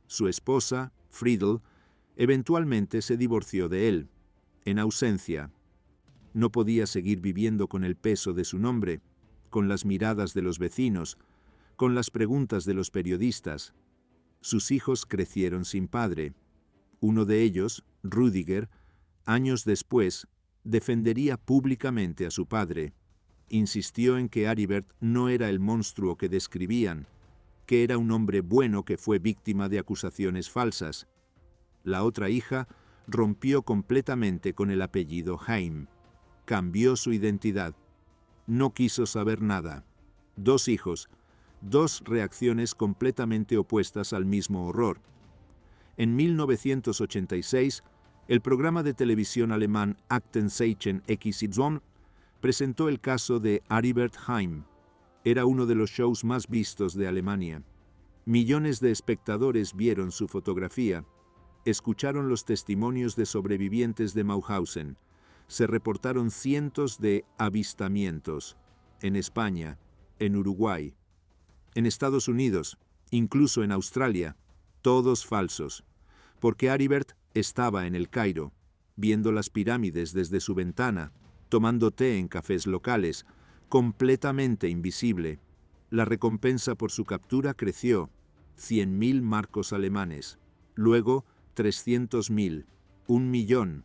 Su esposa, Friedel, eventualmente se divorció de él, en ausencia. No podía seguir viviendo con el peso de su nombre, con las miradas de los vecinos, con las preguntas de los periodistas. Sus hijos crecieron sin padre. Uno de ellos, Rüdiger, años después, defendería públicamente a su padre. Insistió en que Aribert no era el monstruo que describían, que era un hombre bueno que fue víctima de acusaciones falsas. La otra hija rompió completamente con el apellido Heim. Cambió su identidad. No quiso saber nada. 2 hijos, 2 reacciones completamente opuestas al mismo horror. En 1986, el programa de televisión alemán Aktenzeichen XY presentó el caso de Aribert Heim. Era uno de los shows más vistos de Alemania. Millones de espectadores vieron su fotografía, escucharon los testimonios de sobrevivientes de Mauthausen, se reportaron cientos de avistamientos en España, en Uruguay, en Estados Unidos, incluso en Australia, todos falsos, porque Aribert estaba en el Cairo, viendo las pirámides desde su ventana, tomando té en cafés locales, completamente invisible. La recompensa por su captura creció, 100.000 marcos alemanes, luego 300.000, 1.000.000,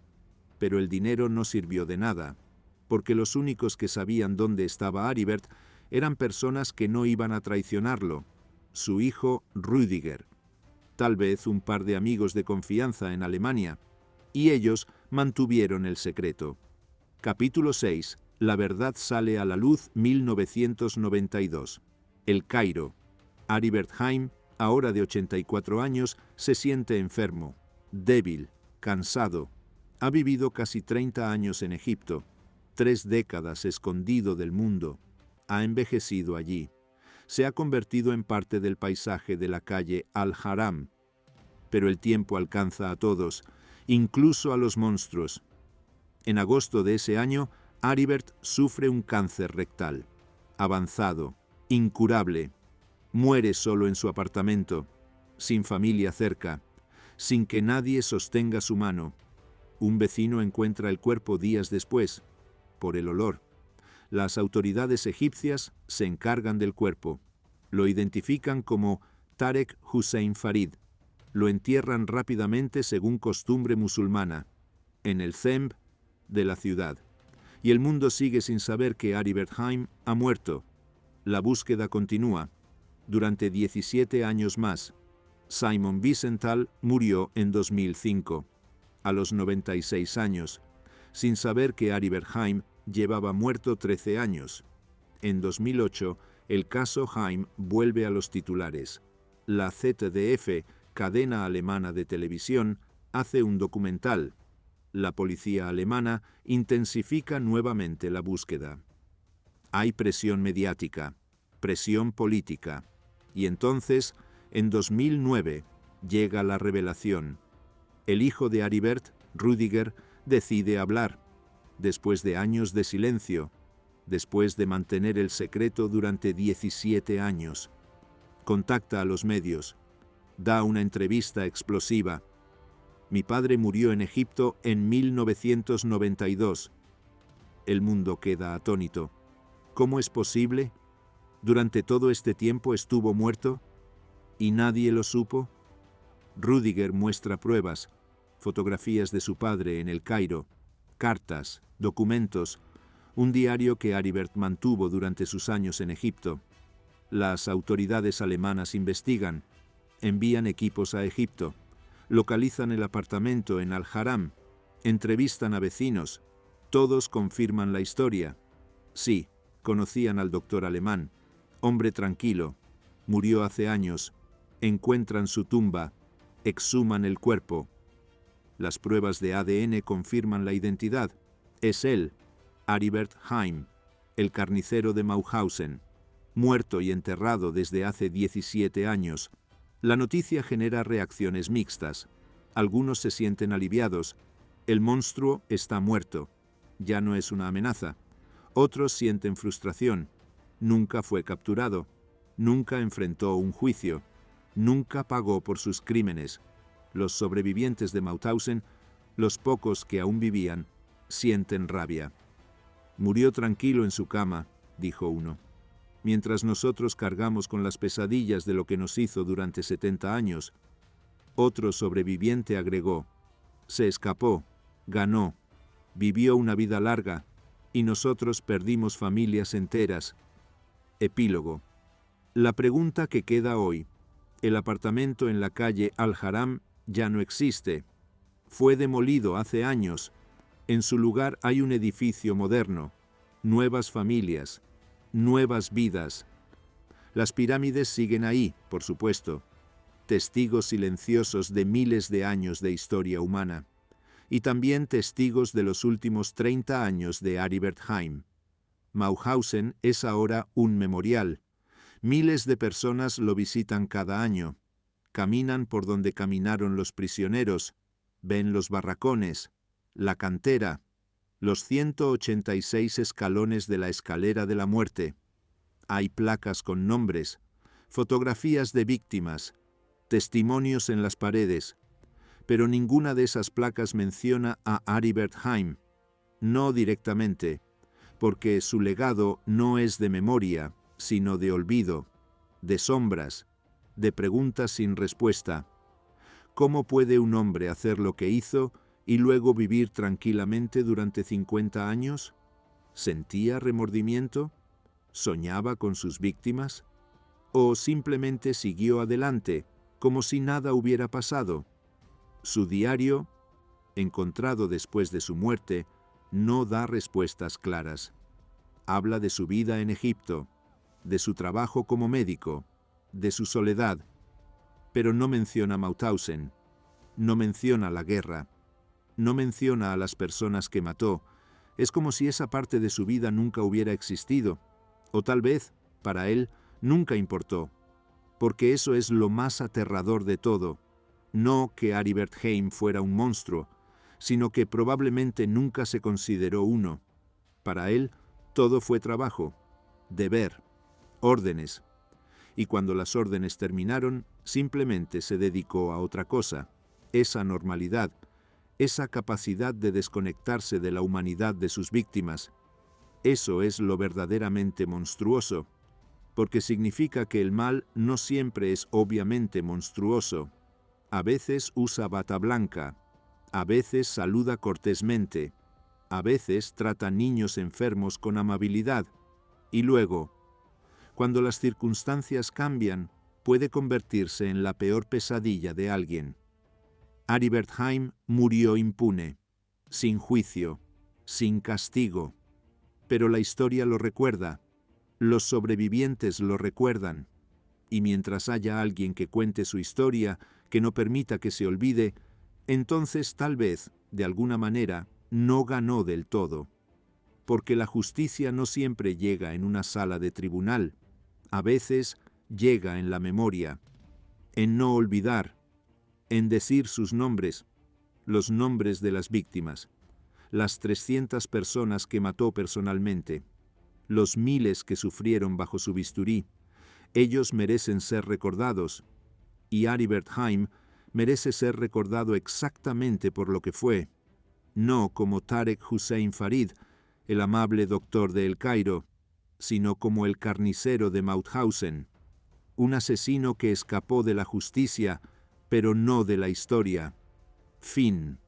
pero el dinero no sirvió de nada, porque los únicos que sabían dónde estaba Aribert eran personas que no iban a traicionarlo, su hijo Rüdiger, tal vez un par de amigos de confianza en Alemania, y ellos mantuvieron el secreto. Capítulo 6. La verdad sale a la luz, 1992. El Cairo. Aribert Heim, ahora de 84 años, se siente enfermo, débil, cansado. Ha vivido casi 30 años en Egipto, 3 décadas escondido del mundo. Ha envejecido allí. Se ha convertido en parte del paisaje de la calle Al-Haram. Pero el tiempo alcanza a todos, incluso a los monstruos. En agosto de ese año, Aribert sufre un cáncer rectal, avanzado, incurable. Muere solo en su apartamento, sin familia cerca, sin que nadie sostenga su mano. Un vecino encuentra el cuerpo días después, por el olor. Las autoridades egipcias se encargan del cuerpo. Lo identifican como Tarek Hussein Farid. Lo entierran rápidamente según costumbre musulmana, en el Zemb de la ciudad. Y el mundo sigue sin saber que Aribert Heim ha muerto. La búsqueda continúa. Durante 17 años más. Simon Wiesenthal murió en 2005, a los 96 años, sin saber que Aribert Heim llevaba muerto 13 años. En 2008, el caso Heim vuelve a los titulares. La ZDF, cadena alemana de televisión, hace un documental. La policía alemana intensifica nuevamente la búsqueda. Hay presión mediática, presión política. Y entonces, en 2009, llega la revelación. El hijo de Aribert, Rüdiger, decide hablar, después de años de silencio, después de mantener el secreto durante 17 años. Contacta a los medios, da una entrevista explosiva. Mi padre murió en Egipto en 1992. El mundo queda atónito. ¿Cómo es posible? ¿Durante todo este tiempo estuvo muerto? ¿Y nadie lo supo? Rüdiger muestra pruebas, fotografías de su padre en el Cairo, cartas, documentos, un diario que Aribert mantuvo durante sus años en Egipto. Las autoridades alemanas investigan, envían equipos a Egipto, localizan el apartamento en Al-Haram, entrevistan a vecinos, todos confirman la historia. Sí, conocían al doctor alemán, hombre tranquilo, murió hace años, encuentran su tumba, exhuman el cuerpo. Las pruebas de ADN confirman la identidad, Es él, Aribert Heim, el carnicero de Mauthausen, muerto y enterrado desde hace 17 años. La noticia genera reacciones mixtas. Algunos se sienten aliviados. El monstruo está muerto. Ya no es una amenaza. Otros sienten frustración. Nunca fue capturado. Nunca enfrentó un juicio. Nunca pagó por sus crímenes. Los sobrevivientes de Mauthausen, los pocos que aún vivían, sienten rabia. Murió tranquilo en su cama, dijo uno, mientras nosotros cargamos con las pesadillas de lo que nos hizo durante 70 años. Otro sobreviviente agregó, se escapó, ganó, vivió una vida larga, y nosotros perdimos familias enteras. Epílogo. La pregunta que queda hoy. El apartamento en la calle Al-Haram ya no existe. Fue demolido hace años. En su lugar hay un edificio moderno, nuevas familias, nuevas vidas. Las pirámides siguen ahí, por supuesto, testigos silenciosos de miles de años de historia humana, y también testigos de los últimos 30 años de Aribert Heim. Mauthausen es ahora un memorial. Miles de personas lo visitan cada año. Caminan por donde caminaron los prisioneros, ven los barracones, la cantera, los 186 escalones de la escalera de la muerte. Hay placas con nombres, fotografías de víctimas, testimonios en las paredes, pero ninguna de esas placas menciona a Aribert Heim, no directamente, porque su legado no es de memoria, sino de olvido, de sombras, de preguntas sin respuesta. ¿Cómo puede un hombre hacer lo que hizo y luego vivir tranquilamente durante 50 años? ¿Sentía remordimiento? ¿Soñaba con sus víctimas? ¿O simplemente siguió adelante, como si nada hubiera pasado? Su diario, encontrado después de su muerte, no da respuestas claras. Habla de su vida en Egipto, de su trabajo como médico, de su soledad, pero no menciona Mauthausen, no menciona la guerra, no menciona a las personas que mató. Es como si esa parte de su vida nunca hubiera existido, o tal vez, para él, nunca importó, porque eso es lo más aterrador de todo, no que Aribert Heim fuera un monstruo, sino que probablemente nunca se consideró uno. Para él, todo fue trabajo, deber, órdenes, y cuando las órdenes terminaron, simplemente se dedicó a otra cosa, esa normalidad, esa capacidad de desconectarse de la humanidad de sus víctimas. Eso es lo verdaderamente monstruoso, porque significa que el mal no siempre es obviamente monstruoso. A veces usa bata blanca, a veces saluda cortésmente, a veces trata niños enfermos con amabilidad, y luego, cuando las circunstancias cambian, puede convertirse en la peor pesadilla de alguien. Aribert Heim murió impune, sin juicio, sin castigo, pero la historia lo recuerda, los sobrevivientes lo recuerdan, y mientras haya alguien que cuente su historia, que no permita que se olvide, entonces tal vez, de alguna manera, no ganó del todo, porque la justicia no siempre llega en una sala de tribunal, a veces llega en la memoria, en no olvidar, en decir sus nombres, los nombres de las víctimas, las 300 personas que mató personalmente, los miles que sufrieron bajo su bisturí. Ellos merecen ser recordados, y Aribert Heim merece ser recordado exactamente por lo que fue, no como Tarek Hussein Farid, el amable doctor de El Cairo, sino como el carnicero de Mauthausen, un asesino que escapó de la justicia, pero no de la historia. Fin.